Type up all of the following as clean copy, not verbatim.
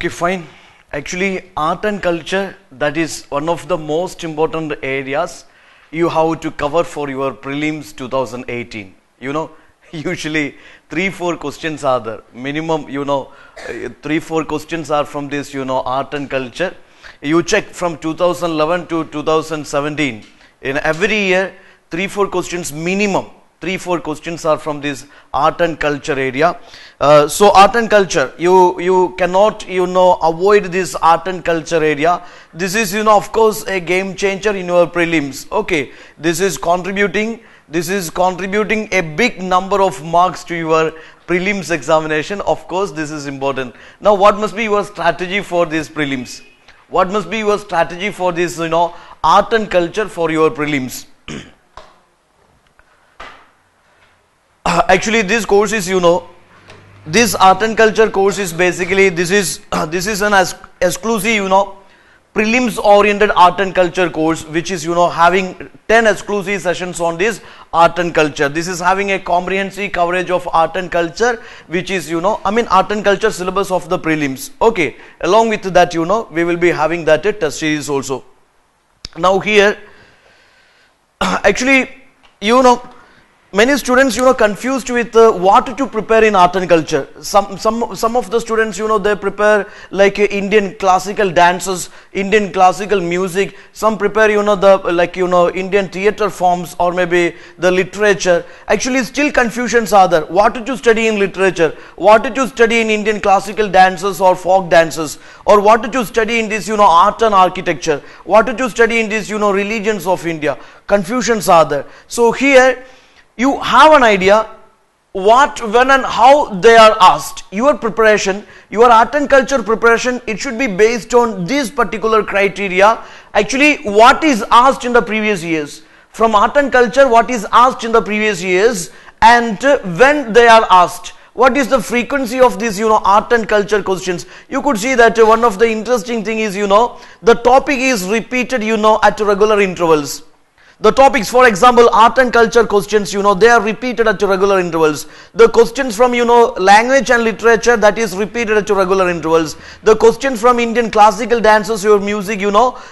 Okay, fine. Actually, art and culture, that is one of the most important areas you have to cover for your prelims 2018. Usually 3-4 questions are there. Minimum, 3-4 questions are from this, art and culture. You check from 2011 to 2017. In every year, 3-4 questions minimum. 3-4 questions are from this art and culture area. So art and culture, you cannot avoid this art and culture area. This is of course a game changer in your prelims. Okay, this is contributing a big number of marks to your prelims examination. Of course, this is important. Now, what must be your strategy for these prelims? What must be your strategy for this art and culture for your prelims? Actually, this course is this art and culture course is basically this is an exclusive prelims oriented art and culture course, which is having 10 exclusive sessions on this art and culture. This is having a comprehensive coverage of art and culture, which is art and culture syllabus of the prelims. Okay, along with that we will be having that test series also. Now here actually many students confused with what to prepare in art and culture. Some of the students they prepare like Indian classical dances, Indian classical music. Some prepare the Indian theatre forms or maybe the literature. Actually, still confusions are there. What to study in literature? What to study in Indian classical dances or folk dances? Or what to study in this art and architecture? What to study in this religions of India? Confusions are there. So here you have an idea what, when and how they are asked. Your preparation, your art and culture preparation, it should be based on this particular criteria. Actually, what is asked in the previous years. From art and culture, what is asked in the previous years and when they are asked. What is the frequency of these art and culture questions? You could see that one of the interesting thing is the topic is repeated at regular intervals. The topics, for example, art and culture questions, they are repeated at regular intervals. The questions from, language and literature, that is repeated at regular intervals. The questions from Indian classical dances or music,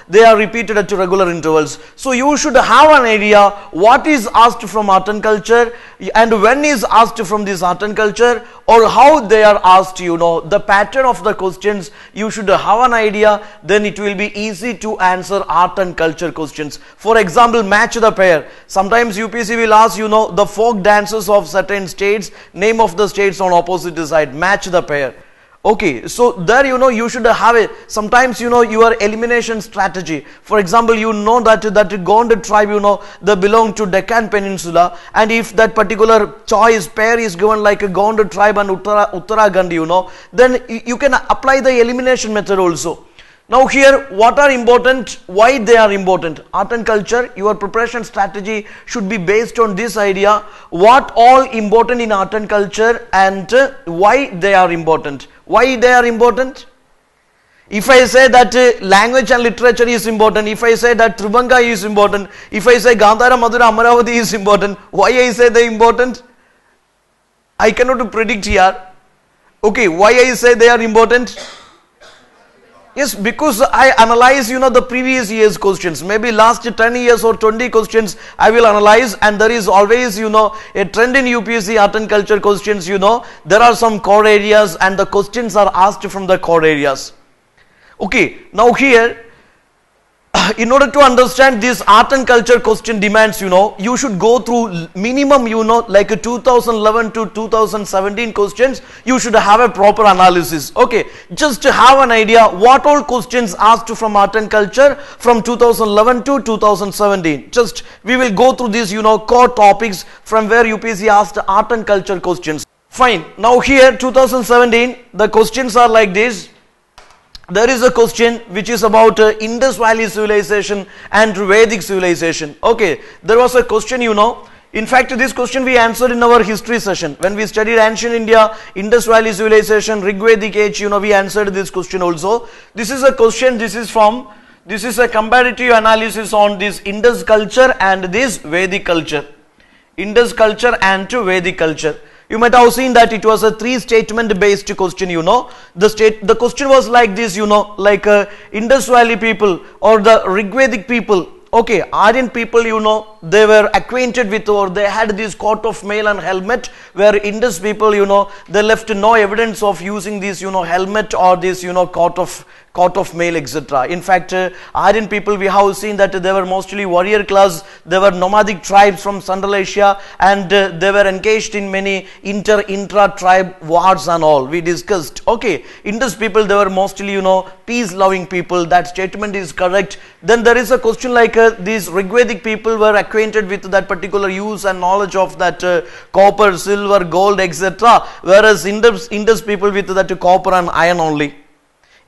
they are repeated at regular intervals. So you should have an idea what is asked from art and culture and when is asked from this art and culture or how they are asked, the pattern of the questions, you should have an idea, then it will be easy to answer art and culture questions. For example, match the pair. Sometimes UPSC will ask the folk dances of certain states, name of the states on opposite side, match the pair. Okay, so there you should have it. Sometimes your elimination strategy. For example, that Gonda tribe they belong to Deccan Peninsula, and if that particular choice pair is given like a Gonda tribe and Uttarakhand, then you can apply the elimination method also. Now here, what are important, why they are important? Art and culture, your preparation strategy should be based on this idea, what all important in art and culture and why they are important. Why they are important? If I say that language and literature is important, if I say that Tribanga is important, if I say Gandhara Madura Amaravati is important, why I say they are important? I cannot predict here. Okay, why I say they are important? Yes, because I analyze, the previous year's questions. Maybe last 10 years or 20 questions I will analyze, and there is always, a trend in UPSC art and culture questions, there are some core areas and the questions are asked from the core areas. Okay, now here, in order to understand this art and culture question demands, you should go through minimum, like a 2011 to 2017 questions, you should have a proper analysis. Okay, just to have an idea what all questions asked from art and culture from 2011 to 2017. Just we will go through these, core topics from where UPSC asked art and culture questions. Fine. Now here 2017, the questions are like this. There is a question which is about Indus Valley civilization and Vedic civilization. Okay, there was a question, in fact this question we answered in our history session. When we studied ancient India, Indus Valley civilization, Rigvedic age, we answered this question also. This is a question, this is a comparative analysis on this Indus culture and this Vedic culture. Indus culture and Vedic culture. You might have seen that it was a 3 statement based question, you know. The question was like this, you know, like Indus Valley people or the Rigvedic people. Okay, Aryan people, you know, they were acquainted with, or they had this coat of mail and helmet, where Indus people, you know, they left no evidence of using this, you know, helmet or this, you know, coat of mail, etc. In fact, Aryan people, we have seen that they were mostly warrior class, they were nomadic tribes from Central Asia, and they were engaged in many intra-tribe wars and all, we discussed. Okay, Indus people, they were mostly, you know, peace-loving people. That statement is correct. Then there is a question like these Rigvedic people were acquainted with that particular use and knowledge of that copper, silver, gold, etc. Whereas Indus people with that copper and iron only.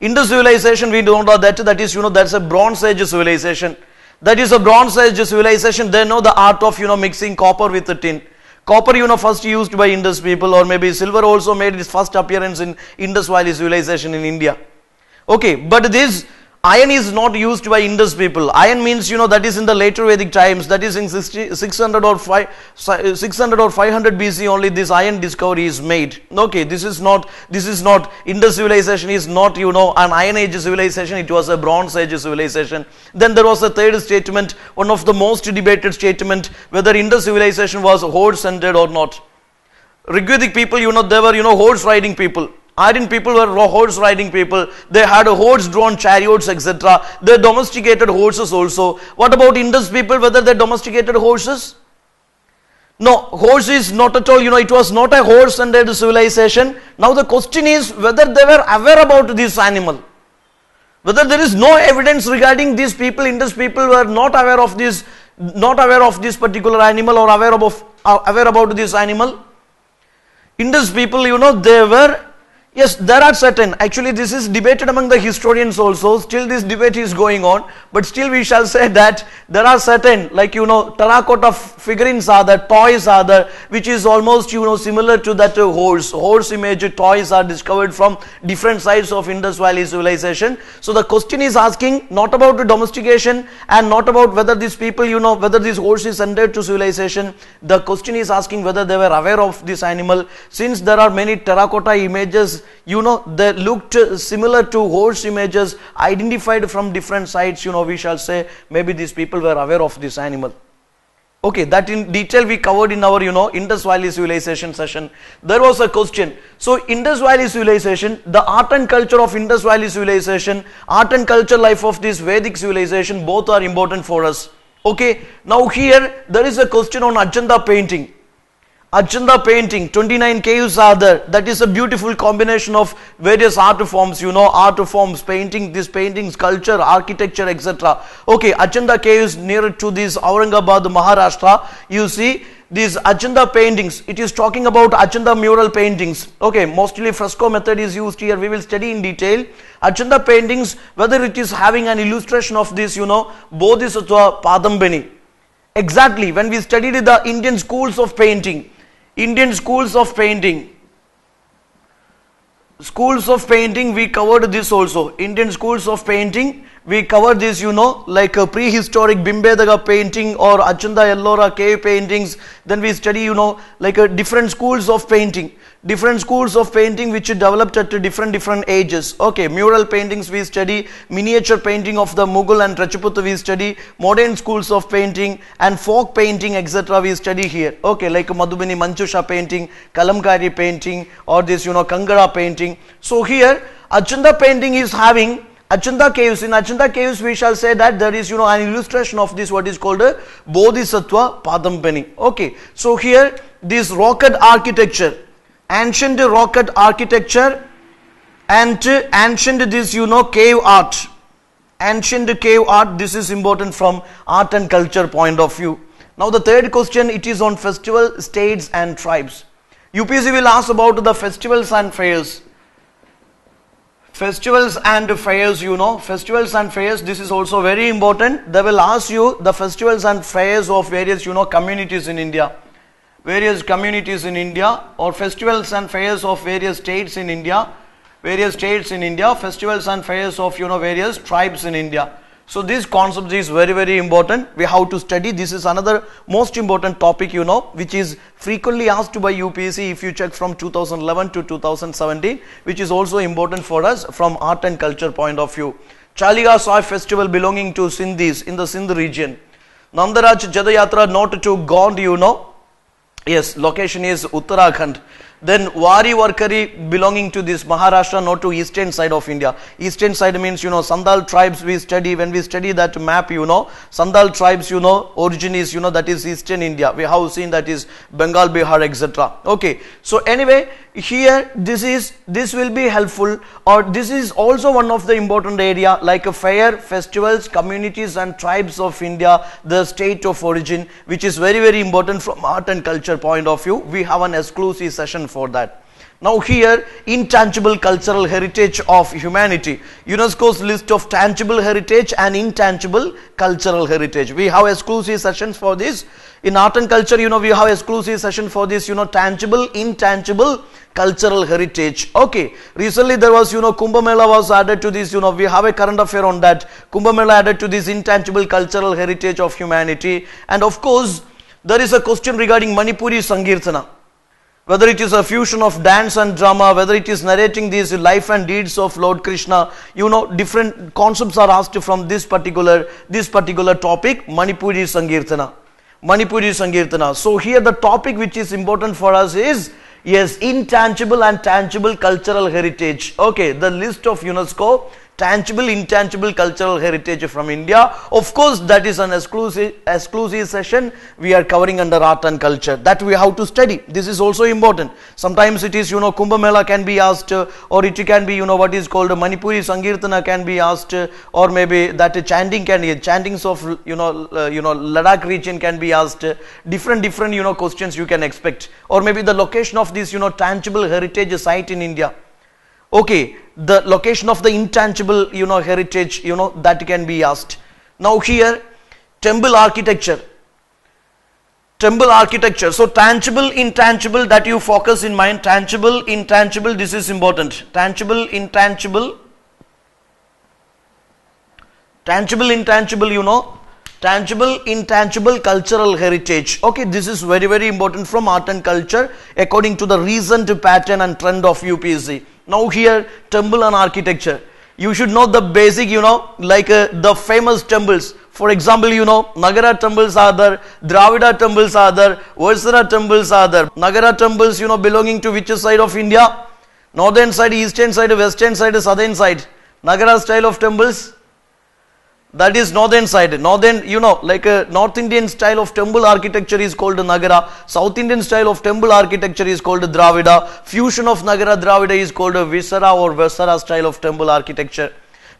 Indus civilization, we don't know that is, you know, that's a Bronze Age civilization. That is a Bronze Age civilization. They know the art of, you know, mixing copper with the tin. Copper, you know, first used by Indus people, or maybe silver also made its first appearance in Indus Valley civilization in India. Okay, but this iron is not used by Indus people. Iron means, you know, that is in the later Vedic times, that is in 600 or 500 BC only this iron discovery is made. Okay, this is not Indus civilization is not, you know, an Iron Age civilization, it was a Bronze Age civilization. Then there was a third statement, one of the most debated statement, whether Indus civilization was horse centered or not. Rigvedic people, you know, they were, you know, horse riding people. Aryan people were horse riding people. They had horse drawn chariots, etc. They domesticated horses also. What about Indus people, whether they domesticated horses? No, horse is not at all, you know, it was not a horse centered civilization. Now the question is whether they were aware about this animal. Whether there is no evidence regarding these people, Indus people were not aware of this particular animal, or aware about this animal. Indus people, you know, they were, yes, there are certain, actually this is debated among the historians also, still this debate is going on, but still we shall say that there are certain, like, you know, terracotta figurines are there, toys are there, which is almost, you know, similar to that horse image toys are discovered from different sides of Indus Valley civilization. So the question is asking not about the domestication and not about whether these people, you know, whether this horse is centered to civilization. The question is asking whether they were aware of this animal. Since there are many terracotta images, you know, they looked similar to horse images identified from different sites, you know, we shall say maybe these people were aware of this animal. Okay, that in detail we covered in our, you know, Indus Valley civilization session. There was a question. So Indus Valley civilization, the art and culture of Indus Valley civilization, art and culture life of this Vedic civilization, both are important for us. Okay, now here there is a question on Ajanta painting. Ajanta painting, 29 caves are there. That is a beautiful combination of various art forms, you know, art forms, painting, this painting, sculpture, architecture, etc. Okay, Ajanta caves near to this Aurangabad, Maharashtra. You see these Ajanta paintings. It is talking about Ajanta mural paintings. Okay, mostly fresco method is used here. We will study in detail. Ajanta paintings, whether it is having an illustration of this, you know, Bodhisattva Padambani. Exactly, when we studied the Indian schools of painting, we covered this also. Indian schools of painting, we covered this, you know, like a prehistoric Bimbedaka painting or Ajanta Ellora cave paintings. Then we study, you know, like a different schools of painting which developed at different ages. Okay, mural paintings we study, miniature painting of the Mughal and Rajput we study, modern schools of painting and folk painting, etc. we study here. Okay, like Madhubani Manchusha painting, Kalamkari painting, or this, you know, Kangara painting. So here Ajanta painting is having Ajanta caves. In Ajanta caves we shall say that there is, you know, an illustration of this, what is called a Bodhisattva Padambani. Okay, so here this rocket architecture, ancient rocket architecture and ancient this, you know, cave art, this is important from art and culture point of view. Now the third question, it is on festival, states and tribes. UPSC will ask about the festivals and fairs. Festivals and fairs, you know, festivals and fairs, this is also very important. They will ask you the festivals and fairs of various, you know, communities in India. Or festivals and fairs of various states in India, festivals and fairs of, you know, various tribes in India. So this concept is very, very important. We have to study. This is another most important topic, you know, which is frequently asked by UPSC if you check from 2011 to 2017, which is also important for us from art and culture point of view. Chaliga Sai festival belonging to Sindhis in the Sindh region. Nandaraj Jadayatra not to Gond, you know. Yes, location is Uttarakhand. Then Wari Warkari belonging to this Maharashtra, not to eastern side of India. Eastern side means, you know, Sandal tribes we study. When we study that map, you know, Sandal tribes, you know, origin is, you know, that is eastern India. We have seen that is Bengal, Bihar, etc. Okay. So anyway, here this will be helpful, or this is also one of the important area like a fair, festivals, communities and tribes of India, the state of origin, which is very, very important from art and culture point of view. We have an exclusive session for that. Now here, intangible cultural heritage of humanity, UNESCO's list of tangible heritage and intangible cultural heritage. We have exclusive sessions for this. In art and culture, you know, we have exclusive session for this, you know, tangible, intangible cultural heritage. Okay, recently there was, you know, Kumbh Mela was added to this, you know, we have a current affair on that. Kumbh Mela added to this intangible cultural heritage of humanity. And of course, there is a question regarding Manipuri Sankirtana. Whether it is a fusion of dance and drama, whether it is narrating these life and deeds of Lord Krishna, you know, different concepts are asked from this particular topic, Manipuri Sankirtana. Manipuri Sankirtana. So here the topic which is important for us is, yes, intangible and tangible cultural heritage. Okay, the list of UNESCO, tangible, intangible cultural heritage from India. Of course, that is an exclusive session we are covering under art and culture. That we have to study. This is also important. Sometimes it is, you know, Kumbh Mela can be asked, or it can be, you know, what is called Manipuri Sankirtana can be asked, or maybe that chanting can be, chantings of, Ladakh region can be asked. Different, you know, questions you can expect. Or maybe the location of this, you know, tangible heritage site in India. Okay, the location of the intangible, you know, heritage, you know, that can be asked. Now here, temple architecture. Temple architecture. So tangible, intangible, that you focus in mind. Tangible, intangible, this is important. Tangible, intangible. Tangible, intangible, you know. Tangible, intangible cultural heritage. Okay, this is very, very important from art and culture according to the recent pattern and trend of UPSC. Now here, temple and architecture. You should know the basic, you know, like the famous temples. For example, you know, Nagara temples are there, Dravida temples are there, Versara temples are there. Nagara temples, you know, belonging to which side of India? Northern side, eastern side, western side, southern side. Nagara style of temples, that is northern side. Northern, you know, like a North Indian style of temple architecture is called Nagara. South Indian style of temple architecture is called Dravida. Fusion of Nagara Dravida is called Visara or Vesara style of temple architecture.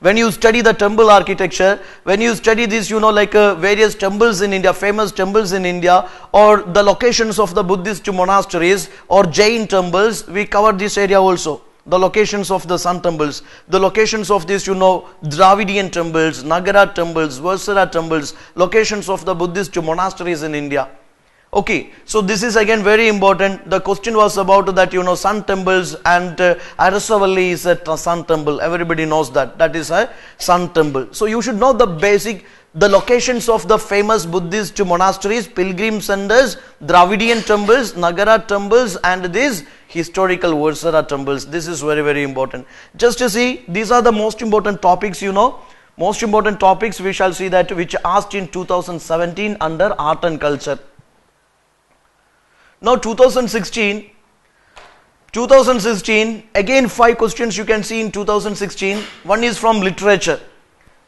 When you study the temple architecture, when you study this, you know, like various temples in India, famous temples in India, or the locations of the Buddhist monasteries or Jain temples, we cover this area also. The locations of the sun temples, the locations of this, you know, Dravidian temples, Nagara temples, Versara temples, locations of the Buddhist monasteries in India. Okay, so this is again very important. The question was about that, you know, sun temples, and Arasavalli is a sun temple. Everybody knows that. That is a sun temple. So you should know the basic, the locations of the famous Buddhist monasteries, pilgrim centers, Dravidian temples, Nagara temples, and these historical Versara temples. This is very, very important. Just to see, these are the most important topics, you know. Most important topics we shall see that which asked in 2017 under art and culture. Now 2016, again 5 questions you can see in 2016. One is from literature.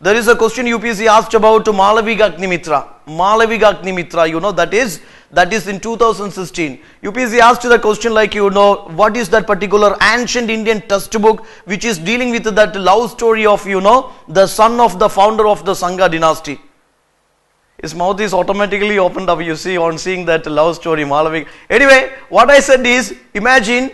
There is a question UPSC asked about Malaviga Agnimitra. Malaviga Agnimitra, you know, that is in 2016. UPSC asked the question like, you know, what is that particular ancient Indian textbook which is dealing with that love story of, you know, the son of the founder of the Sangha dynasty. His mouth is automatically opened up, you see, on seeing that love story, Malaviga. Anyway, what I said is, imagine,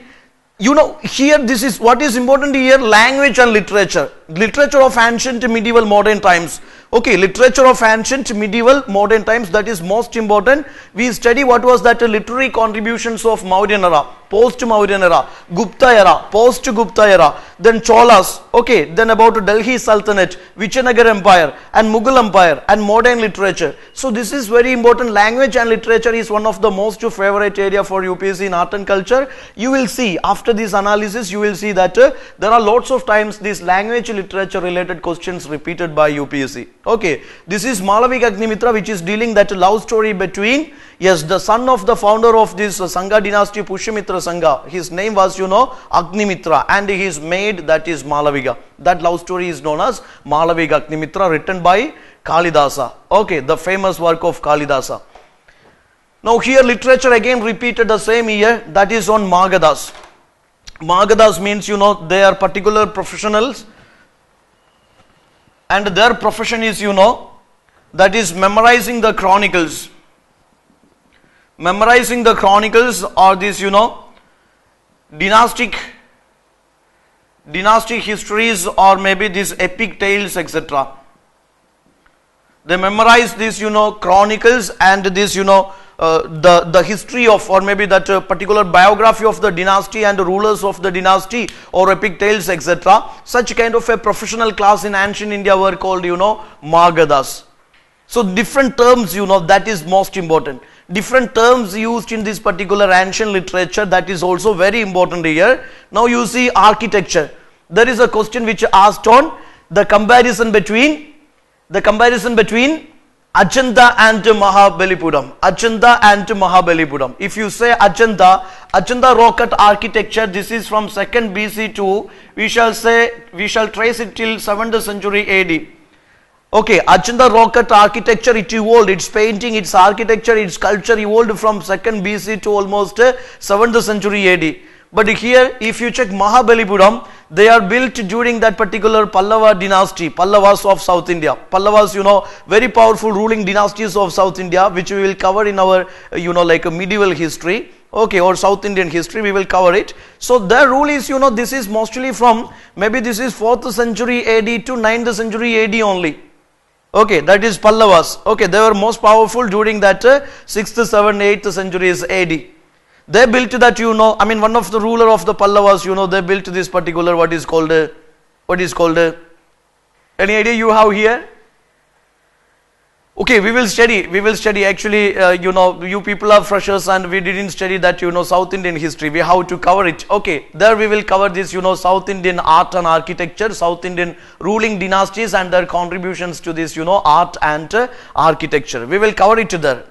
you know, here this is what is important here, language and literature. Literature of ancient, medieval, modern times. Okay, literature of ancient, medieval, modern times, that is most important. We study what was that literary contributions of Mauryan era, post-Mauryan era, Gupta era, post-Gupta era, then Cholas, okay, then about Delhi Sultanate, Vijayanagara Empire and Mughal Empire and modern literature. So this is very important. Language and literature is one of the most favorite area for UPSC in art and culture. You will see after this analysis, you will see that there are lots of times these language literature related questions repeated by UPSC. Okay, this is Malavika Agnimitra, which is dealing that love story between, yes, the son of the founder of this Sangha dynasty, Pushyamitra Sangha. His name was, Agnimitra, and his maid, that is Malavika. That love story is known as Malavika Agnimitra, written by Kalidasa. Okay, the famous work of Kalidasa. Now here literature again repeated the same year, that is on Magadas. Magadas means, they are particular professionals, and their profession is, that is memorizing the chronicles. Memorizing the chronicles or this, dynastic histories or maybe these epic tales, etc. They memorize these, chronicles and this, the history of, or maybe that particular biography of the dynasty and the rulers of the dynasty or epic tales, etc. Such kind of a professional class in ancient India were called, Magadas. So different terms, that is most important. Different terms used in this particular ancient literature, that is also very important here. Now you see architecture. There is a question which asked on the comparison between Ajanta and Mahabalipuram. Ajanta and Mahabalipuram. If you say Ajanta rock cut architecture, this is from 2nd BC to, we shall trace it till 7th century AD. Okay, Ajanta rock cut architecture, it evolved, its painting, its architecture, its culture evolved from 2nd BC to almost 7th century AD. But here, if you check Mahabalipuram, they are built during that particular Pallava dynasty, Pallavas of South India. Pallavas, very powerful ruling dynasties of South India, which we will cover in our, like a medieval history, okay, or South Indian history, we will cover it. So their rule is, this is mostly from, maybe this is 4th century AD to 9th century AD only. Okay, that is Pallavas. Okay, they were most powerful during that 6th, 7th, 8th centuries AD. They built that, one of the ruler of the Pallavas, they built this particular, what is called, any idea you have here? Okay, we will study actually, you people are freshers and we didn't study that, South Indian history, we have to cover it. Okay, there we will cover this, South Indian art and architecture, South Indian ruling dynasties and their contributions to this, art and architecture. We will cover it there.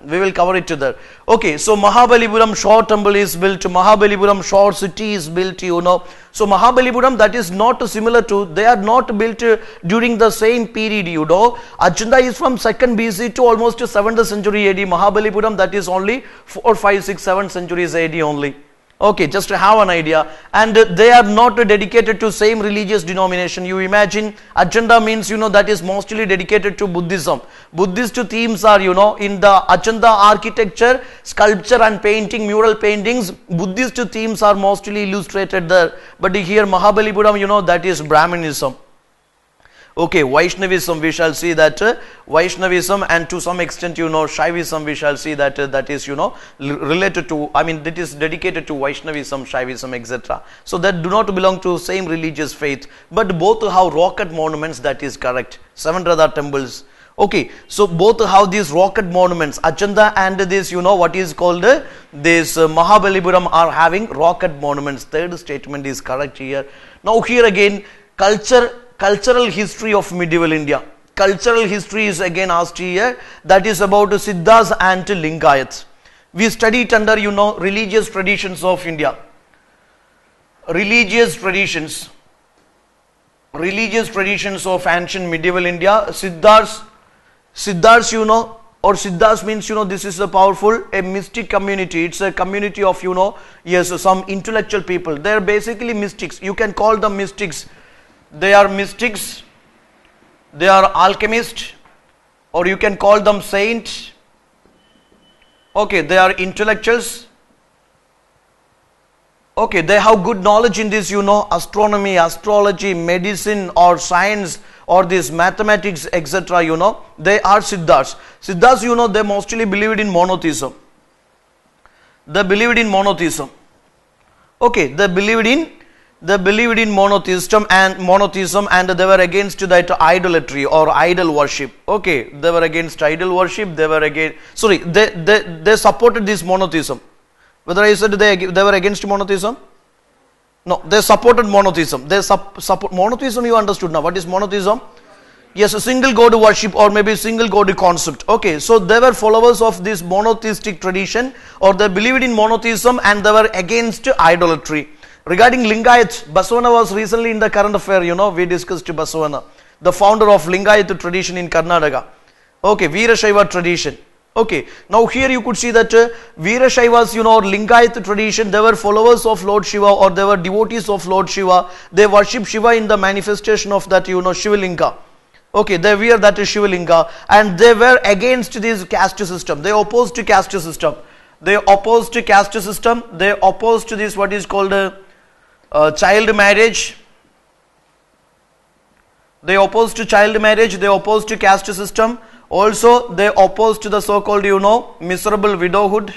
Okay, so Mahabalipuram Shore Temple is built, Mahabalipuram Shore City is built, So Mahabalipuram, that is not similar to, they are not built during the same period, Ajanta is from 2nd BC to almost 7th century AD. Mahabalipuram, that is only 4, 5, 6, 7 centuries AD only. Okay, just to have an idea. And they are not dedicated to same religious denomination. You imagine Ajanta means, that is mostly dedicated to Buddhism. Buddhist themes are, in the Ajanta architecture, sculpture and painting, mural paintings, Buddhist themes are mostly illustrated there. But here Mahabalipuram, that is Brahmanism. Okay, Vaishnavism, we shall see that Vaishnavism, and to some extent, Shaivism, we shall see that that is, related to, that is dedicated to Vaishnavism, Shaivism, etc. So that do not belong to same religious faith, but both have rock-cut monuments, that is correct. 7 Radha temples. Okay, so both have these rock-cut monuments. Ajanta and this, what is called this Mahabalipuram are having rock-cut monuments. Third statement is correct here. Now here again, cultural history of medieval India. Cultural history is again asked here, that is about Siddhas and Lingayats. We studied under, religious traditions of India. Religious traditions of ancient medieval India. Siddhas, or Siddhas means, this is a mystic community. It's a community of, some intellectual people. They are basically mystics. You can call them mystics. They are mystics, they are alchemists, or you can call them saints. Okay, they are intellectuals. Okay, they have good knowledge in this, astronomy, astrology, medicine or science or this mathematics, etc. They are Siddhas. Siddhas, they mostly believed in monotheism. They believed in monotheism. Okay, they believed in monotheism and they were against that idolatry or idol worship. Okay, they were against idol worship. They were against, they supported this monotheism. Whether I said they were against monotheism? No, they supported monotheism. They support monotheism. You understood now. What is monotheism? Yes, a single God worship or maybe single God concept. Okay, so they were followers of this monotheistic tradition, or they believed in monotheism and they were against idolatry. Regarding Lingayat, Basavana was recently in the current affair. We discussed Basavana, the founder of Lingayat tradition in Karnataka. Okay, Veerashaiva tradition. Okay, now here you could see that Veerashaivas, or Lingayat tradition, they were followers of Lord Shiva or they were devotees of Lord Shiva. They worship Shiva in the manifestation of that, Shivalinga. Okay, they wear that Shivalinga and they were against this caste system. They opposed to caste system. They opposed to caste system. They opposed to this what is called child marriage. They opposed to child marriage. They opposed to caste system. Also, they opposed to the so-called, miserable widowhood.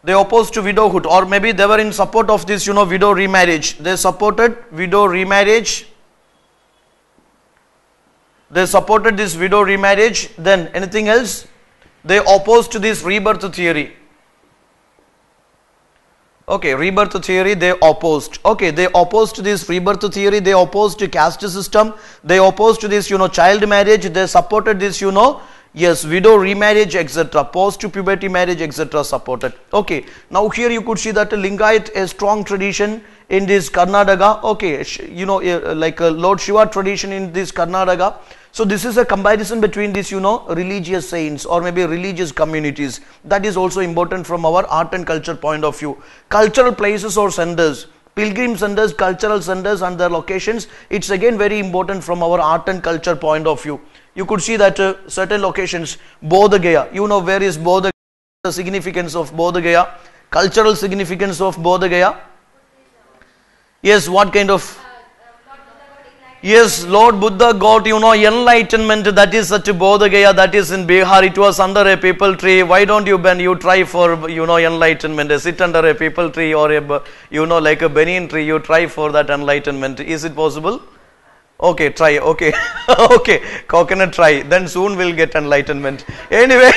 They opposed to widowhood, or maybe they were in support of this, widow remarriage. They supported widow remarriage. They supported this widow remarriage. Then anything else? They opposed to this rebirth theory. Okay, rebirth theory they opposed. Okay, they opposed to this rebirth theory. They opposed to caste system. They opposed to this, child marriage. They supported this, widow remarriage, etc. Post to puberty marriage, etc. supported. Okay, now here you could see that Lingayat, a strong tradition in this Karnataka. Okay, like a Lord Shiva tradition in this Karnataka. So this is a comparison between these, religious saints or maybe religious communities. That is also important from our art and culture point of view. Cultural places or centers, pilgrim centers, cultural centers and their locations, it's again very important from our art and culture point of view. You could see that certain locations, Bodh Gaya, where is Bodh Gaya, the significance of Bodh Gaya, cultural significance of Bodh Gaya. Yes, what kind of? Yes, Lord Buddha got, enlightenment. That is at Bodh Gaya, that is in Bihar. It was under a peepal tree. Why don't you, Ben, you try for, enlightenment? Sit under a peepal tree or a, like a banyan tree. You try for that enlightenment. Is it possible? Okay, try. Okay. Okay, coconut try. Then soon we'll get enlightenment. Anyway,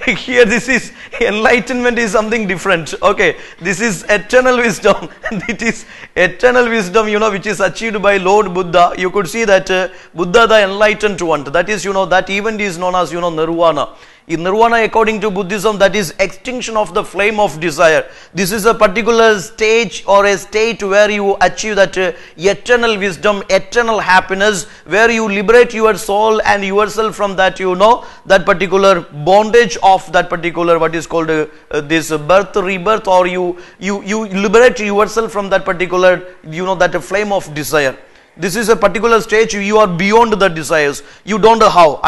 here this is, enlightenment is something different. Okay, this is eternal wisdom. It is eternal wisdom, which is achieved by Lord Buddha. You could see that Buddha, the enlightened one, that is, that event is known as, nirvana. In nirvana, according to Buddhism, that is extinction of the flame of desire. This is a particular stage or a state where you achieve that eternal wisdom, eternal happiness, where you liberate your soul and yourself from that, that particular bondage of that particular, what is called this birth, rebirth, or you liberate yourself from that particular, that flame of desire. This is a particular stage, you are beyond the desires. You don't know how.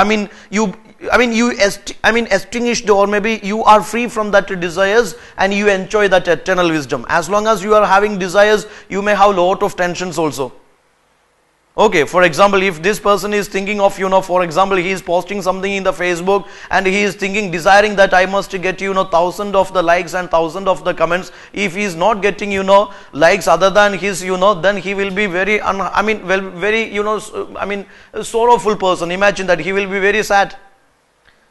Extinguished, or maybe you are free from that desires and you enjoy that eternal wisdom. As long as you are having desires, you may have lot of tensions also. Okay, for example, if this person is thinking of, for example, he is posting something in the Facebook and he is thinking, desiring that I must get, 1,000 of the likes and 1,000 of the comments. If he is not getting, likes other than his, then he will be very, sorrowful person. Imagine that he will be very sad.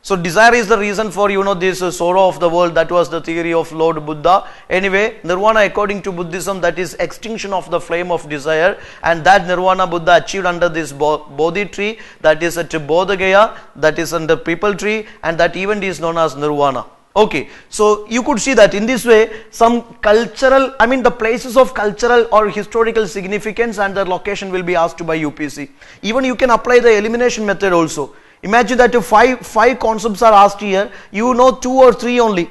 So desire is the reason for, this sorrow of the world. That was the theory of Lord Buddha. Anyway, nirvana according to Buddhism, that is extinction of the flame of desire, and that nirvana Buddha achieved under this Bodhi tree, that is at Bodh Gaya, that is under Peepal tree, and that event is known as nirvana. Okay, so you could see that in this way, some cultural, the places of cultural or historical significance and their location will be asked by UPSC. Even you can apply the elimination method also. Imagine that five concepts are asked here. You know 2 or 3 only.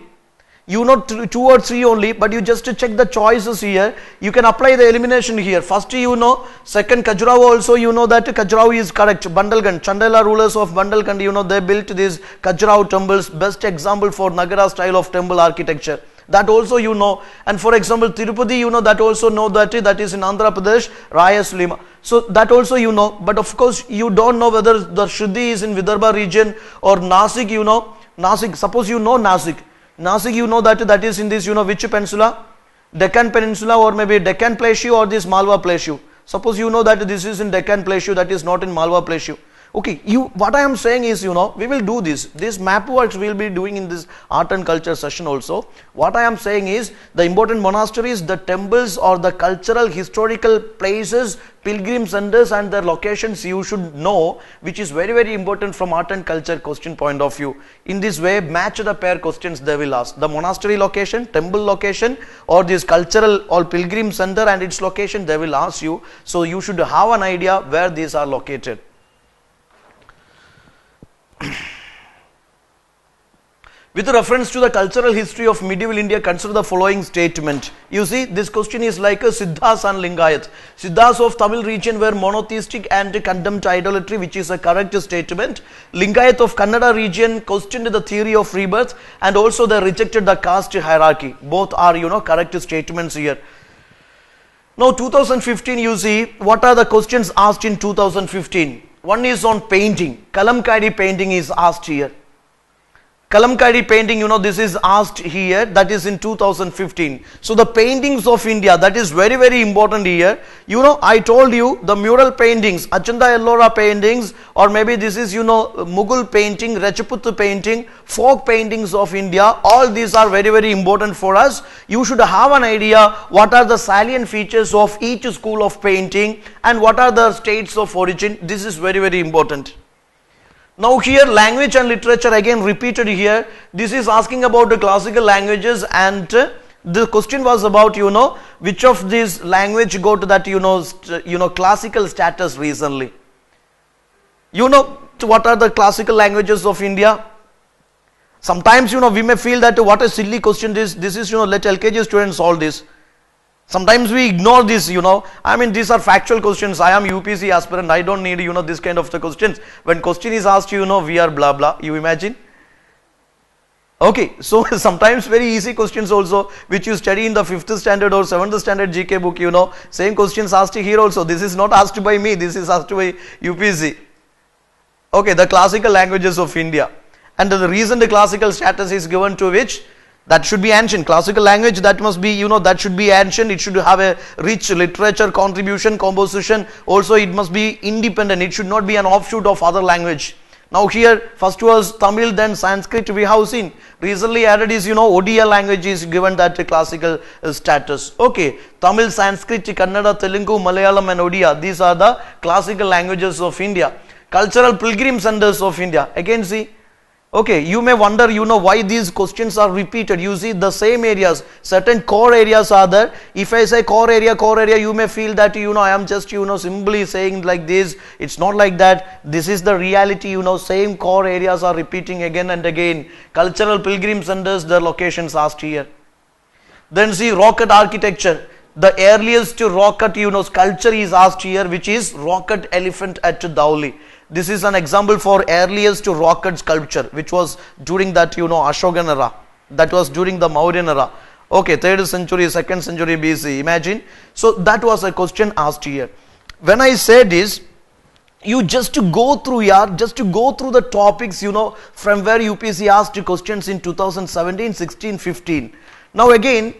You know 2 or 3 only, but you just check the choices here. You can apply the elimination here. First, second, Khajuraho also, that Khajuraho is correct. Bandalgand, Chandela rulers of Bandalgand, they built these Khajuraho temples. Best example for Nagara style of temple architecture. that also you know. And for example, Tirupati, you know, that also know that is in Andhra Pradesh, Rayasalima. So that also you know, but of course you don't know whether the Shuddhi is in Vidarbha region or Nasik, you know. Nasik, suppose you know Nasik. Nasik, you know that is in this, you know, which peninsula? Deccan Peninsula, or maybe Deccan Plateau or this Malwa Plateau. Suppose you know that this is in Deccan Plateau, that is not in Malwa Plateau. Okay, what I am saying is, you know, we will do this map works we will be doing in this art and culture session also. What I am saying is, the important monasteries, the temples or the cultural historical places, pilgrim centers and their locations you should know, which is very, very important from art and culture question point of view. In this way, match the pair questions they will ask. The monastery location, temple location, or this cultural or pilgrim center and its location they will ask you. So you should have an idea where these are located. With reference to the cultural history of medieval India, consider the following statement. You see, this question is like a Siddhas and Lingayat. Siddhas of Tamil region were monotheistic and condemned idolatry, which is a correct statement. Lingayat of Kannada region questioned the theory of rebirth, and also they rejected the caste hierarchy. Both are, you know, correct statements here. Now 2015, you see, what are the questions asked in 2015? One is on painting. Kalamkari painting is asked here. Kalamkari painting, you know, this is asked here, that is in 2015. So the paintings of India, that is very, very important here. You know, I told you the mural paintings, Achanda Ellora paintings, or maybe this is, you know, Mughal painting, Rajput painting, folk paintings of India, all these are very, very important for us. You should have an idea what are the salient features of each school of painting and what are the states of origin. This is very, very important. Now here language and literature again repeated here. This is asking about the classical languages, and the question was about, you know, which of these language go to that, you know, classical status recently. You know, what are the classical languages of India? Sometimes, you know, we may feel that what a silly question this is, you know, let LKG students solve this. Sometimes we ignore this, you know. I mean, these are factual questions. I am UPC aspirant. I don't need, you know, this kind of the questions. When question is asked, you know, we are blah blah. You imagine? Okay, so sometimes very easy questions also, which you study in the 5th standard or 7th standard GK book, you know. Same questions asked here also. This is not asked by me. This is asked by UPC. Okay, the classical languages of India. And the reason the classical status is given to which? That should be ancient. Classical language, that must be, you know, that should be ancient. It should have a rich literature contribution, composition. Also, it must be independent. It should not be an offshoot of other language. Now here, first was Tamil, then Sanskrit we have seen. Recently added is, you know, Odia language is given that classical status. Okay, Tamil, Sanskrit, Kannada, Telugu, Malayalam and Odia. These are the classical languages of India. Cultural pilgrim centers of India. Again see. Okay, you may wonder, you know, why these questions are repeated. You see the same areas, certain core areas are there. If I say core area, you may feel that, you know, I am just, you know, simply saying like this. It's not like that. This is the reality, you know, same core areas are repeating again and again. Cultural pilgrim centers, their locations asked here. Then see rock cut architecture. The earliest rock cut, you know, sculpture is asked here, which is rock cut elephant at Dhauli. This is an example for earliest rock cut sculpture, which was during that, you know, Ashokan era. That was during the Mauryan era. Okay, 3rd century, 2nd century BC. Imagine. So that was a question asked here. When I say this, you just to go through the topics, you know, from where UPC asked questions in 2017, 16, 15. Now again,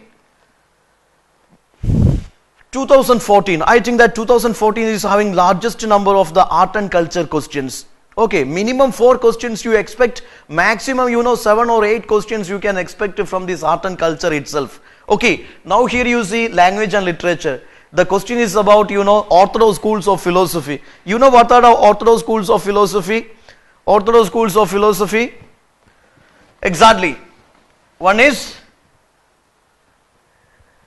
2014, I think that 2014 is having largest number of the art and culture questions. Okay, minimum 4 questions you expect, maximum, you know, 7 or 8 questions you can expect from this art and culture itself. Okay, now here you see language and literature. The question is about, you know, orthodox schools of philosophy. You know what are the orthodox schools of philosophy? Orthodox schools of philosophy? Exactly. One is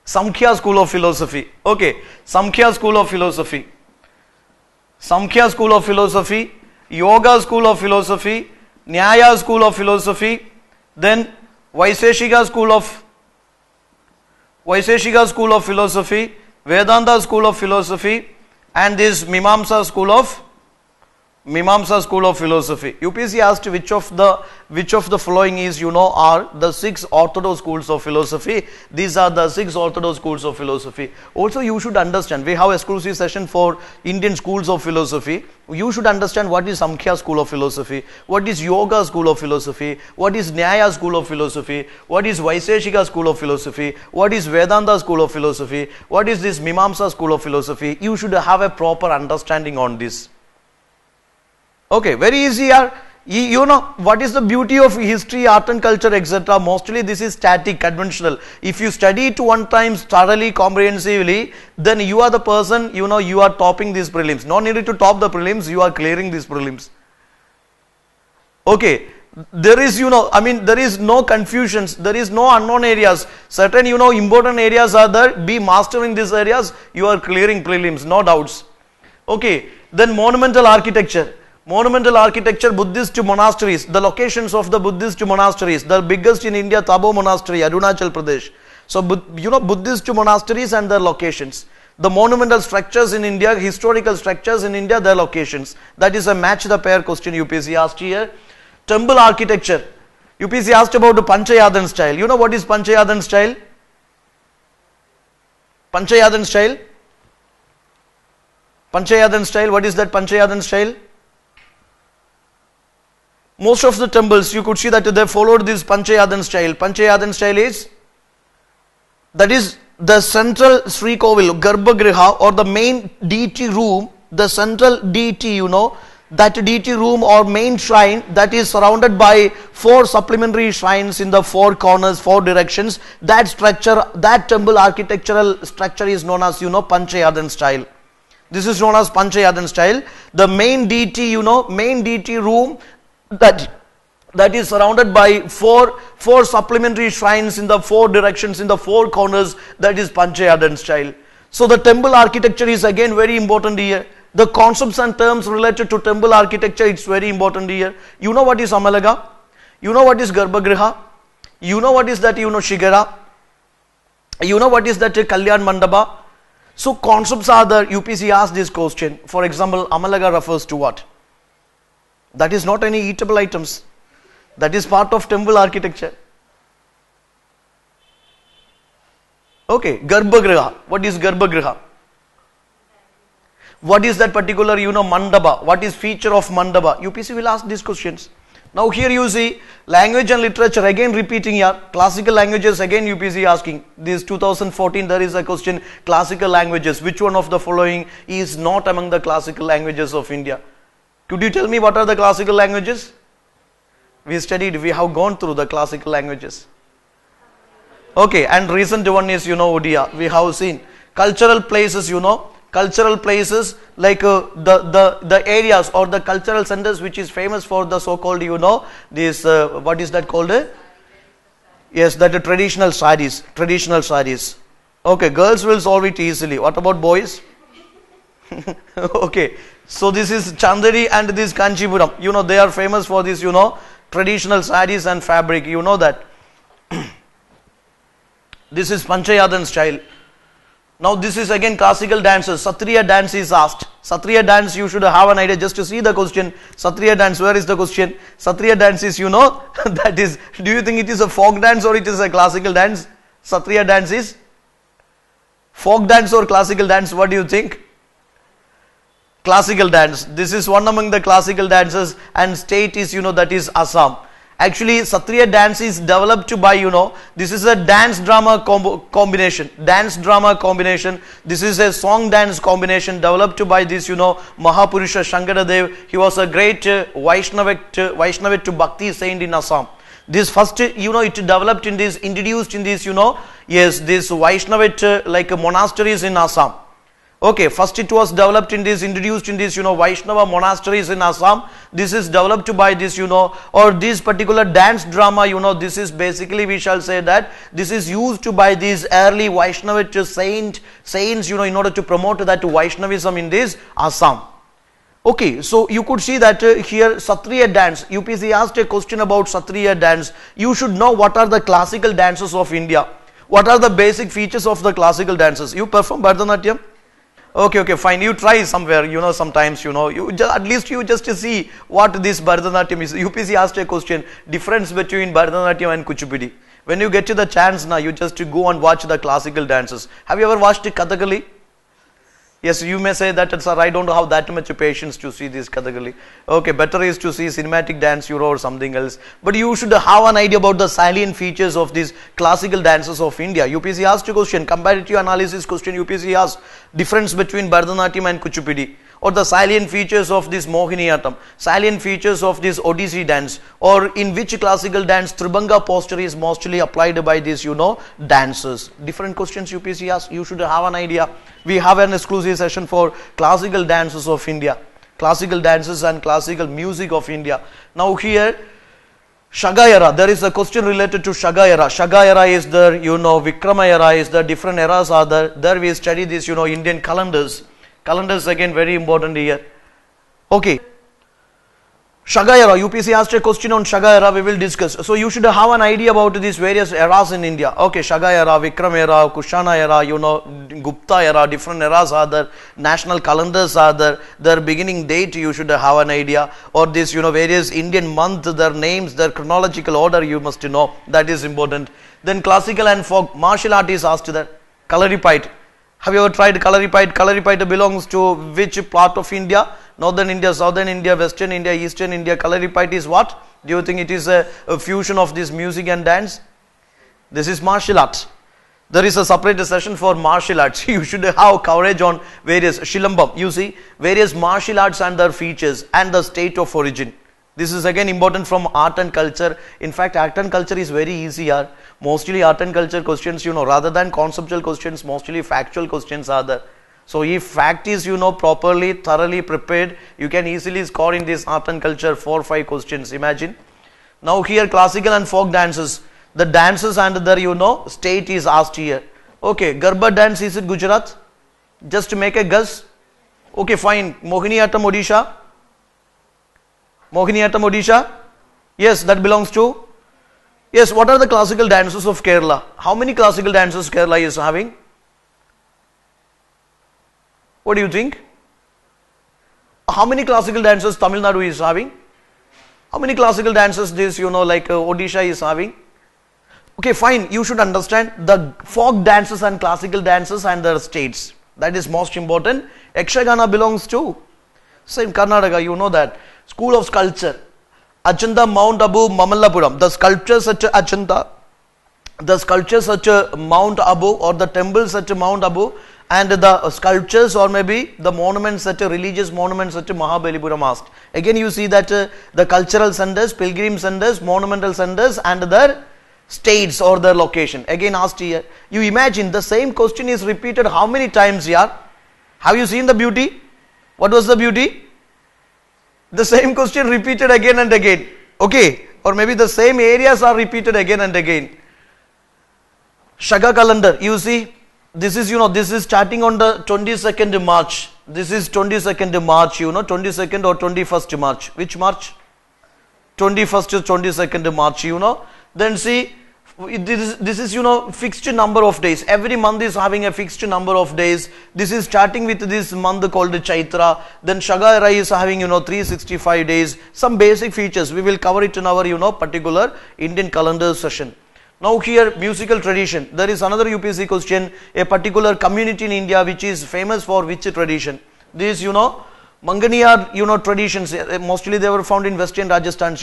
Samkhya school of philosophy. Okay, Samkhya school of philosophy. Samkhya school of philosophy, Yoga school of philosophy, Nyaya school of philosophy, then Vaiseshika school of philosophy, Vedanta school of philosophy, and this Mimamsa school of Mimamsa school of philosophy. UPSC asked which of the following is are the 6 orthodox schools of philosophy. These are the 6 orthodox schools of philosophy. Also you should understand, we have exclusive session for Indian schools of philosophy. You should understand what is Samkhya school of philosophy, what is Yoga school of philosophy, what is Nyaya school of philosophy, what is Vaiseshika school of philosophy, what is Vedanta school of philosophy, what is this Mimamsa school of philosophy. You should have a proper understanding on this. Okay, very easy here. You know what is the beauty of history, art and culture, etc. Mostly this is static, conventional. If you study it one time thoroughly, comprehensively, then you are the person, you are topping these prelims. No need to top the prelims, you are clearing these prelims. Okay, there is, there is no confusions, there is no unknown areas. Certain, important areas are there. Be mastering these areas, you are clearing prelims, no doubts. Okay, then monumental architecture. Monumental architecture, Buddhist monasteries, the locations of the Buddhist monasteries, the biggest in India, Tabo Monastery, Arunachal Pradesh. So, Buddhist monasteries and their locations. The monumental structures in India, historical structures in India, their locations. That is a match the pair question UPSC asked here. Temple architecture. UPSC asked about the Panchayadan style. You know what is Panchayadan style? Panchayadan style? Panchayadan style, what is that Panchayadan style? Most of the temples, you could see that they followed this Panchayadan style. Panchayadan style is, that is the central Sri Kovil, Garbhagriha, or the main deity room, the central deity, that deity room or main shrine that is surrounded by 4 supplementary shrines in the 4 corners, 4 directions. That structure, that temple architectural structure is known as, Panchayadan style. This is known as Panchayadan style. The main deity, main deity room, that is surrounded by four supplementary shrines in the 4 directions, in the 4 corners, that is Panchayadan style. So the temple architecture is again very important here. The concepts and terms related to temple architecture, it's very important here. You know what is Amalaga? You know what is Garbhagriha? You know what is that, Shigara? You know what is that Kalyan Mandapa? So concepts are there. UPSC asked this question. For example, Amalaga refers to what? That is not any eatable items. That is part of temple architecture. Okay, Garbhagriha. What is Garbhagriha? What is that particular, Mandapa? What is feature of Mandapa? UPSC will ask these questions. Now here you see language and literature again repeating here. Classical languages again UPSC asking. This 2014 there is a question, classical languages. Which one of the following is not among the classical languages of India? Could you tell me what are the classical languages? We have gone through the classical languages. Okay, and recent one is, Odia. We have seen cultural places, cultural places like the areas or the cultural centers which is famous for the so-called, this, what is that called? Yes, that traditional sarees, Okay, girls will solve it easily. What about boys? Okay, so this is Chandari and this Kanchipuram. They are famous for this, traditional sarees and fabric. You know that. This is Panchayadan style. Now this is again classical dances. Satriya dance is asked. Satriya dance, you should have an idea just to see the question. Satriya dance, where is the question? Satriya dance is, that is, do you think it is a folk dance or it is a classical dance? Satriya dance is folk dance or classical dance? What do you think? Classical dance. This is one among the classical dances, and state is, that is Assam. Actually, Satriya dance is developed by, this is a dance drama combination. Dance drama combination. This is a song dance combination developed by this, Mahapurusha Shankaradev. He was a great Vaishnavite to Bhakti saint in Assam. This first, it developed in this, introduced in this, this Vaishnavite like monasteries in Assam. Okay, first it was developed in this, introduced in this, Vaishnava monasteries in Assam. This is developed by this, or this particular dance drama, this is basically, we shall say that this is used by these early Vaishnavite saints, in order to promote that Vaishnavism in this Assam. Okay, so you could see that here Satriya dance. UPSC asked a question about Satriya dance. You should know what are the classical dances of India. What are the basic features of the classical dances? You perform Bharatanatyam? Okay, okay, fine. You try somewhere, sometimes, at least you just see what this Bharatanatyam is. UPC asked a question, difference between Bharatanatyam and Kuchipudi. When you get to the chance now, you just go and watch the classical dances. Have you ever watched Kathakali? Yes, you may say that, sir, I don't have that much patience to see this Kathakali. Okay, better is to see cinematic dance, or something else. But you should have an idea about the salient features of these classical dances of India. UPC asked a question, comparative analysis question, UPC asked difference between Bharatanatyam and Kuchipudi. Or the salient features of this Mohiniyattam, salient features of this Odissi dance, or in which classical dance Tribhanga posture is mostly applied by these, dancers. Different questions UPC asks, you should have an idea. We have an exclusive session for classical dances of India, classical dances and classical music of India. Now here, Shaga era, there is a question related to Shaga era. Shaga era is there, Vikrama era is there, different eras are there. There we study this, Indian calendars. Calendars again very important here. Okay. Shaga era, UPC asked a question on Shaga era, we will discuss. So you should have an idea about these various eras in India. Okay, Shaga era, Vikram era, Kushana era, Gupta era, different eras are there. National calendars are there. Their beginning date you should have an idea. Or this, various Indian months, their names, their chronological order you must know. That is important. Then classical and folk, martial art is asked there. Kalaripayattu. Have you ever tried Kalaripayattu? Kalaripayattu belongs to which part of India? Northern India, Southern India, Western India, Eastern India. Kalaripayattu is what? Do you think it is a fusion of this music and dance? This is martial art. There is a separate session for martial arts. You should have coverage on various Shilambam. You see, various martial arts and their features and the state of origin. This is again important from art and culture. In fact, art and culture is very easy here. Mostly art and culture questions, rather than conceptual questions, mostly factual questions are there. So if fact is, properly, thoroughly prepared, you can easily score in this art and culture 4 or 5 questions. Imagine. Now here classical and folk dances. The dances and their, state is asked here. Okay, Garba dance is it Gujarat? Just to make a guess. Okay, fine. Mohiniyattam Odisha. Mohiniyattam Odisha? Yes, that belongs to? Yes, what are the classical dances of Kerala? How many classical dances Kerala is having? What do you think? How many classical dances Tamil Nadu is having? How many classical dances this, like Odisha is having? Okay, fine. You should understand the folk dances and classical dances and their states. That is most important. Yakshagana belongs to? Same Karnataka, you know that. School of Sculpture. Ajanta, Mount Abu, Mamallapuram. The sculptures at Ajanta, the sculptures at Mount Abu or the temples at Mount Abu, and the sculptures or maybe the monuments at religious monuments at Mahabalipuram asked. Again you see that the cultural centers, pilgrim centers, monumental centers and their states or their location. Again asked here. You imagine the same question is repeated how many times here? Have you seen the beauty? What was the beauty? The same question repeated again and again. Okay. Or maybe the same areas are repeated again and again. Shaga calendar. You see, this is, this is starting on the 22nd March. This is 22nd March, 22nd or 21st March. Which March? 21st to 22nd March, Then see, this is, fixed number of days. Every month is having a fixed number of days. This is starting with this month called Chaitra. Then Shaga era is having, 365 days. Some basic features. We will cover it in our, particular Indian calendar session. Now here, musical tradition. There is another UPSC question. A particular community in India which is famous for which tradition? This, Manganiyar, traditions. Mostly they were found in Western Rajasthan,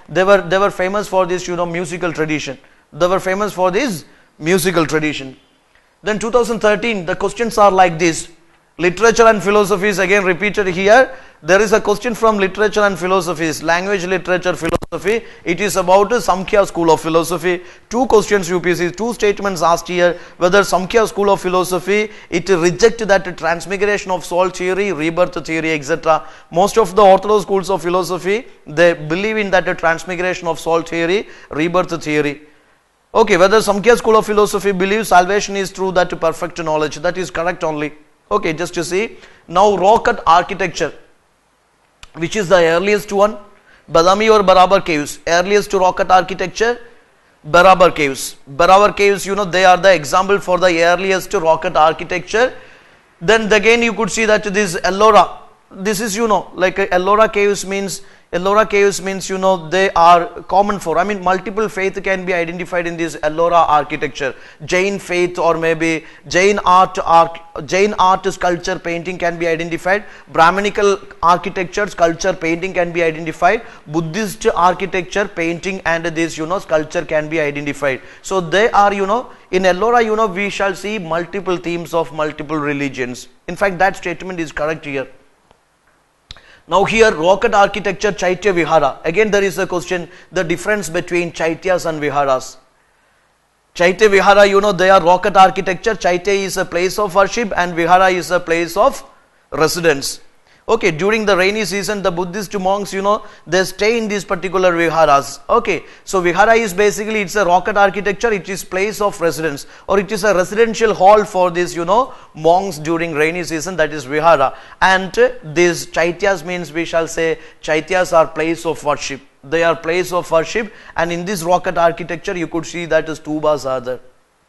They were famous for this, musical tradition. They were famous for this musical tradition. Then 2013, the questions are like this. Literature and philosophy is again repeated here. There is a question from literature and philosophies, language, literature, philosophy. It is about Samkhya school of philosophy. 2 questions UPSC, 2 statements asked here. Whether Samkhya school of philosophy, it rejects that transmigration of soul theory, rebirth theory, etc. Most of the orthodox schools of philosophy, they believe in that transmigration of soul theory, rebirth theory. Okay, whether Samkhya school of philosophy believes salvation is through that perfect knowledge, that is correct only. Okay, just to see. Now rock cut architecture, which is the earliest one? Badami or Barabar caves. Earliest rock cut architecture, Barabar caves. Barabar caves, they are the example for the earliest rock cut architecture. Then again you could see that this Ellora, this is like Ellora caves means they are common for, I mean multiple faith can be identified in this Ellora architecture. Jain faith or maybe Jain art sculpture painting can be identified. Brahminical architecture sculpture painting can be identified. Buddhist architecture painting and this sculpture can be identified. So they are in Ellora we shall see multiple themes of multiple religions. In fact that statement is correct here. Now here rocket architecture Chaitya Vihara. Again there is a question, the difference between Chaityas and Viharas. Chaitya Vihara, they are rocket architecture. Chaitya is a place of worship and Vihara is a place of residence. Okay, during the rainy season the Buddhist monks, they stay in these particular viharas. Okay, so vihara is basically, it's a rocket architecture, it is place of residence or it is a residential hall for these, monks during rainy season, that is vihara. And these chaityas means we shall say chaityas are place of worship. They are place of worship, and in this rocket architecture you could see that stupas are there.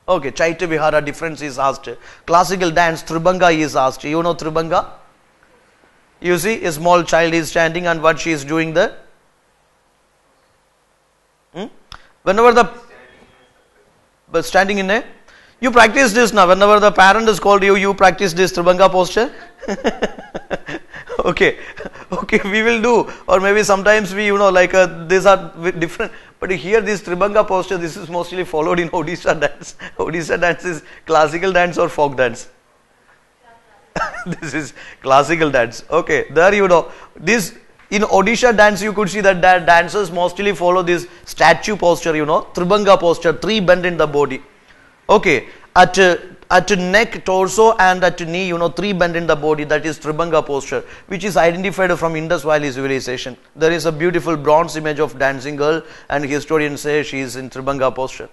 Okay, Chaitya Vihara difference is asked. Classical dance Tribanga is asked. You know Tribanga? You see a small child is standing and what she is doing there? Whenever the standing in a, you practice this now. Whenever the parent is called you, you practice this Tribanga posture. Okay, we will do, or maybe sometimes we, these are different. But here this Tribanga posture, this is mostly followed in Odisha dance. Odisha dance is classical dance or folk dance. This is classical dance. Okay, there this in Odisha dance you could see that dancers mostly follow this statue posture, Tribanga posture, three bend in the body. Okay, at neck, torso and at knee, three bend in the body, that is Tribanga posture, which is identified from Indus Valley civilization. There is a beautiful bronze image of dancing girl and historians say she is in Tribanga posture.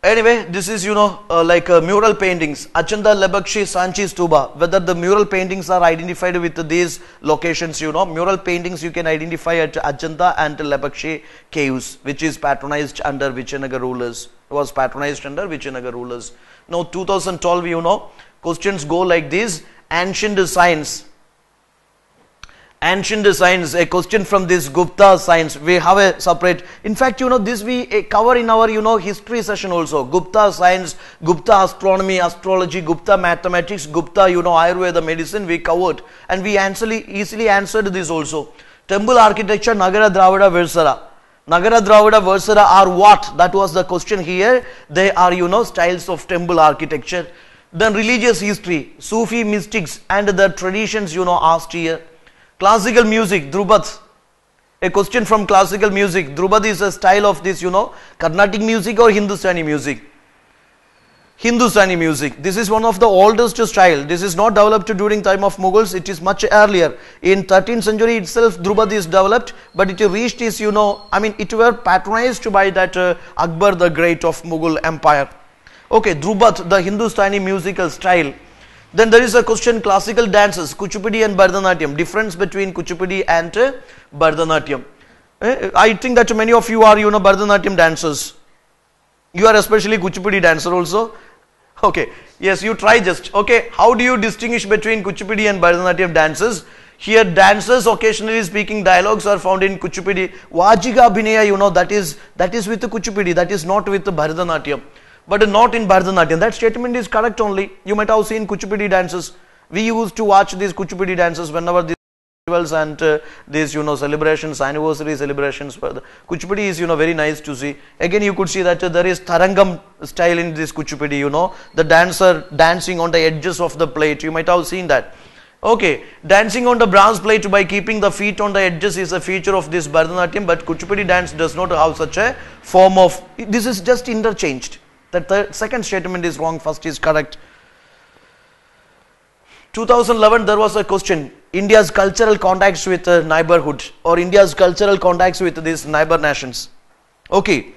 Anyway, this is mural paintings, Achanda, Lebakshi, Sanchi Stupa. Whether the mural paintings are identified with these locations, mural paintings you can identify at Ajanta and Lebakshi caves, which is patronized under Vijayanagara rulers. Was patronized under Vijayanagara rulers. Now 2012, questions go like this: ancient science. Ancient science, a question from this Gupta science. We have a separate, in fact, this we cover in our, history session also. Gupta science, Gupta astronomy, astrology, Gupta mathematics, Gupta, Ayurveda medicine, we covered. And we easily answered this also. Temple architecture, Nagara Dravida Versara. Nagara Dravida Versara are what? That was the question here. They are, styles of temple architecture. Then religious history, Sufi mystics and the traditions, asked here. Classical music, Drupad. A question from classical music. Drupad is a style of this, Carnatic music or Hindustani music? Hindustani music. This is one of the oldest style. This is not developed during time of Mughals. It is much earlier. In 13th century itself, Drupad is developed, but it reached is, it were patronized by that Akbar the Great of Mughal Empire. Okay, Drupad, the Hindustani musical style. Then there is a question, classical dances, Kuchipudi and Bharatanatyam. Difference between Kuchipudi and Bharatanatyam. I think that many of you are, Bharatanatyam dancers. You are especially Kuchipudi dancer also. Okay, yes, you try just. Okay, how do you distinguish between Kuchipudi and Bharatanatyam dances? Here dancers occasionally speaking dialogues are found in Kuchipudi. Vajiga Abhinaya, that is with the Kuchipudi, that is not with the Bharatanatyam. But not in Bharatanatyam. That statement is correct only. You might have seen Kuchipudi dances. We used to watch these Kuchipudi dances whenever these festivals and these celebrations, anniversary celebrations. Kuchipudi is very nice to see. Again you could see that there is Tarangam style in this Kuchipudi. The dancer dancing on the edges of the plate. You might have seen that. Okay, dancing on the brass plate by keeping the feet on the edges is a feature of this Bharatanatyam, but Kuchipudi dance does not have such a form of. This is just interchanged. The second statement is wrong, first is correct. 2011 there was a question, India's cultural contacts with neighborhood or India's cultural contacts with these neighbor nations. Okay,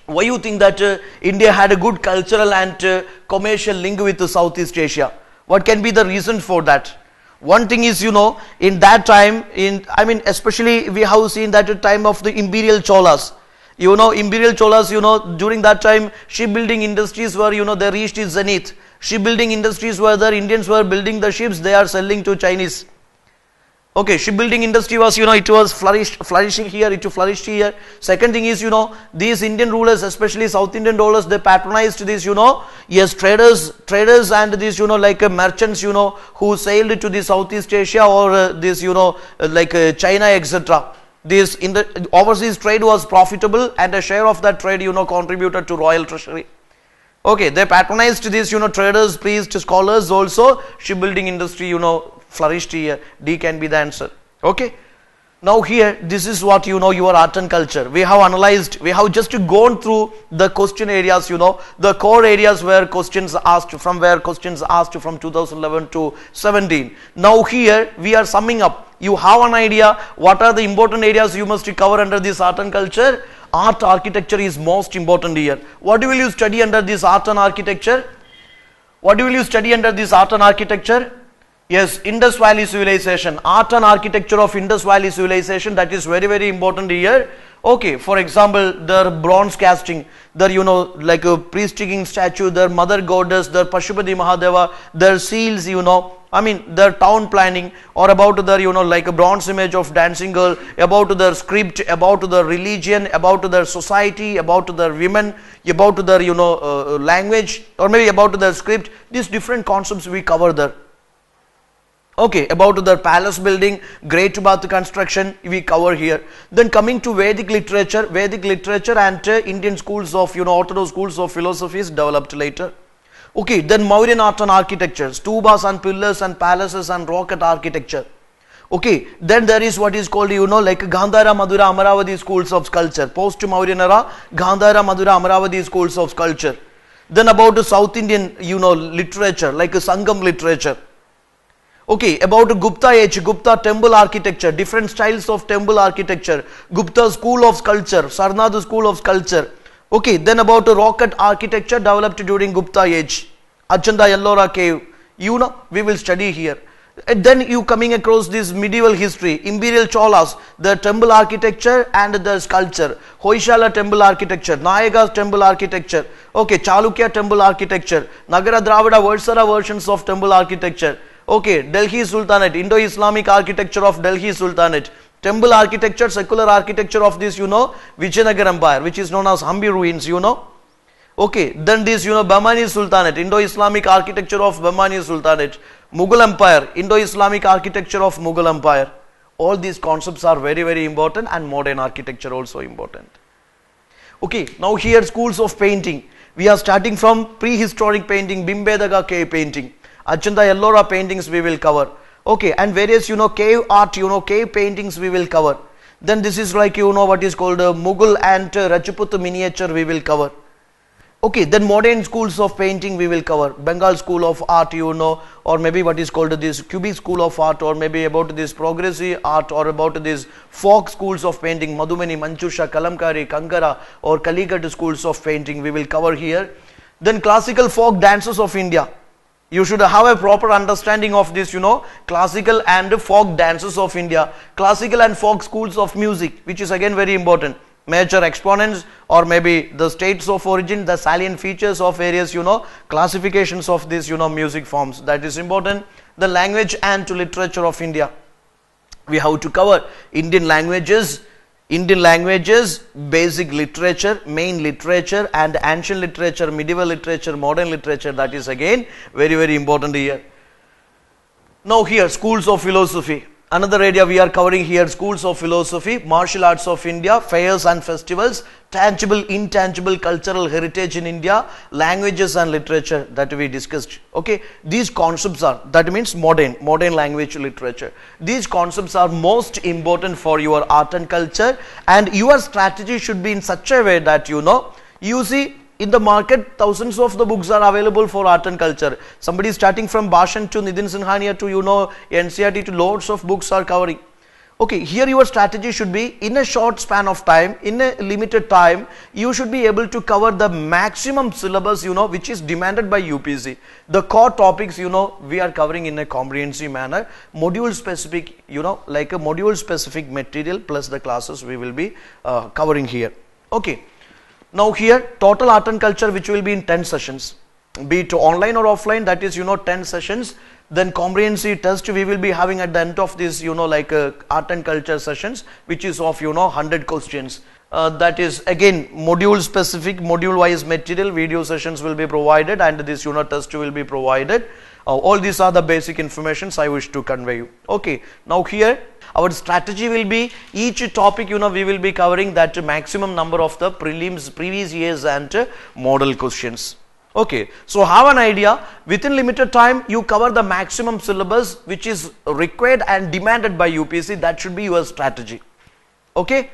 why you think that India had a good cultural and commercial link with Southeast Asia? What can be the reason for that? One thing is, in that time, especially we have seen that at time of the Imperial Cholas. Imperial Cholas, during that time, shipbuilding industries were, they reached its zenith. Shipbuilding industries were there. Indians were building the ships. They are selling to Chinese. Okay, shipbuilding industry was, it was flourishing here, it flourished here. Second thing is, these Indian rulers, especially South Indian rulers, they patronized these, yes, traders and these, like merchants, who sailed to the Southeast Asia or this, like China, etc. This in the overseas trade was profitable, and a share of that trade, contributed to royal treasury. Okay, they patronized these, traders, priests, scholars also. Shipbuilding industry, flourished here. D can be the answer. Okay. Now here, this is what your art and culture. We have analyzed, we have just gone through the question areas, the core areas where questions asked, from 2011 to 17. Now here, we are summing up. You have an idea what are the important areas you must cover under this art and culture. Art architecture is most important here. What will you study under this art and architecture? What will you study under this art and architecture? Yes, Indus Valley civilization, art and architecture of Indus Valley civilization, that is very, very important here. Okay, for example, their bronze casting, their, like a priest-taking statue, their mother goddess, their Pashupati Mahadeva, their seals, their town planning, or about their, like a bronze image of dancing girl, about their script, about their religion, about their society, about their women, about their, language, or maybe about their script. These different concepts we cover there. Okay, about the palace building, great bath construction, we cover here. Then coming to Vedic literature and Indian schools of, orthodox schools of philosophy is developed later. Okay, then Mauryan art and architecture, stupas and pillars and palaces and rock art architecture. Okay, then there is what is called, like Gandhara, Madura, Amaravati schools of sculpture. Post Mauryan era, Gandhara, Madura, Amaravati schools of sculpture. Then about the South Indian, literature, like Sangam literature. Okay, about Gupta age, Gupta temple architecture, different styles of temple architecture, Gupta school of sculpture, Sarnad school of sculpture. Okay, then about rock cut architecture developed during Gupta age, Ajanta Ellora cave, we will study here. And then you coming across this medieval history, Imperial Cholas, the temple architecture and the sculpture, Hoysala temple architecture, Nayaga's temple architecture, okay, Chalukya temple architecture, Nagara Dravida Varsara versions of temple architecture. Okay, Delhi Sultanate, Indo-Islamic architecture of Delhi Sultanate, temple architecture, secular architecture of this, Vijayanagar Empire, which is known as Hampi ruins, Okay, then this, Bahmani Sultanate, Indo-Islamic architecture of Bahmani Sultanate, Mughal Empire, Indo-Islamic architecture of Mughal Empire. All these concepts are very, very important, and modern architecture also important. Okay, now here schools of painting. We are starting from prehistoric painting, Bimbedaga cave painting. Ajanta Ellora paintings we will cover. Okay, and various, cave art, cave paintings we will cover. Then this is like, what is called Mughal and Rajput miniature we will cover. Okay, then modern schools of painting we will cover. Bengal school of art, or maybe what is called this Cubic school of art, or maybe about this progressive art, or about this folk schools of painting, Madhumani, Manchusha, Kalamkari, Kankara, or Kalicut schools of painting we will cover here. Then classical folk dances of India. You should have a proper understanding of this, classical and folk dances of India, classical and folk schools of music, which is again very important. Major exponents, or maybe the states of origin, the salient features of various, classifications of these, music forms. That is important. The language and literature of India. We have to cover Indian languages, basic literature, main literature, and ancient literature, medieval literature, modern literature. That is again very, very important here. Now here, schools of philosophy. Another area we are covering here, schools of philosophy, martial arts of India, fairs and festivals, tangible, intangible cultural heritage in India, languages and literature that we discussed. Okay, these concepts are, that means modern language literature. These concepts are most important for your art and culture, and your strategy should be in such a way that you see, in the market, thousands of the books are available for art and culture. Somebody starting from Bhashan to Nitin Singhania to, NCERT to loads of books are covering. Okay, here your strategy should be in a short span of time, in a limited time, you should be able to cover the maximum syllabus, which is demanded by UPSC. The core topics, we are covering in a comprehensive manner, module specific, like a module specific material plus the classes we will be covering here. Okay. Now here, total art and culture, which will be in 10 sessions. be it online or offline, that is 10 sessions. Then comprehensive test we will be having at the end of this like art and culture sessions, which is of 100 questions. That is again module specific, module wise material, video sessions will be provided, and this test will be provided. All these are the basic informations I wish to convey you. Okay, now here our strategy will be, each topic we will be covering that maximum number of the prelims, previous years and model questions. Okay, so have an idea, within limited time you cover the maximum syllabus which is required and demanded by UPSC. That should be your strategy. Okay.